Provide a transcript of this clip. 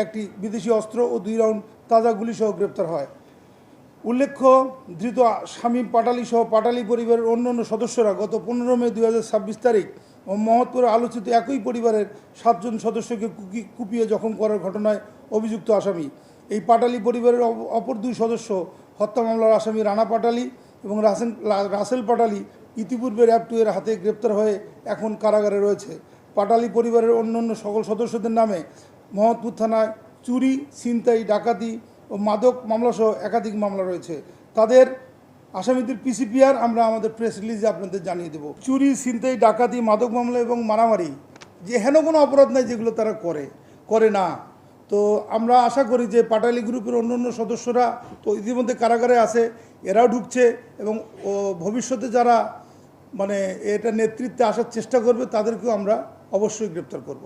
একটি বিদেশি অস্ত্র ও 2 রাউন্ড তাজা গুলিসহ গ্রেপ্তার হয়। উল্লেখ্য, ধৃত শামীম পাটালি সহ পাটালি পরিবারের অন্যান্য সদস্যরা গত 15 মে 2026 তারিখ ও মোহাম্মদপুরে আলোচিত একই পরিবারের 7 জন সদস্যকে কুপিয়ে জখম করার ঘটনায় অভিযুক্ত আসামি। এই পাটালি পরিবারের অপর 2 সদস্য হত্যা মামলার আসামি রানা পাটালি এবং রাসেল পাটালি ইতিপূর্বে র্যাব 2 এর হাতে গ্রেপ্তার হয়ে এখন কারাগারে রয়েছে। পাটালি পরিবারের অন্যান্য সকল সদস্যদের নামে মোহাম্মদপুর থানায় চুরি, ছিনতাই, ডাকাতি ও মাদক মামলাসহ একাধিক মামলা রয়েছে। তাদের আসামিদের পিসিপিআর আমরা আমাদের প্রেস রিলিজে আপনাদের জানিয়ে দেব। চুরি, ছিনতাই, ডাকাতি, মাদক মামলা এবং মারামারি যে হেন কোনো অপরাধ নাই যেগুলো তারা করে না। তো আমরা আশা করি যে পাটালি গ্রুপের অন্যান্য সদস্যরা তো ইতিমধ্যে কারাগারে আছে, এরাও ঢুকছে এবং ভবিষ্যতে যারা এটা নেতৃত্বে আসার চেষ্টা করবে তাদেরকেও আমরা অবশ্যই গ্রেপ্তার করব।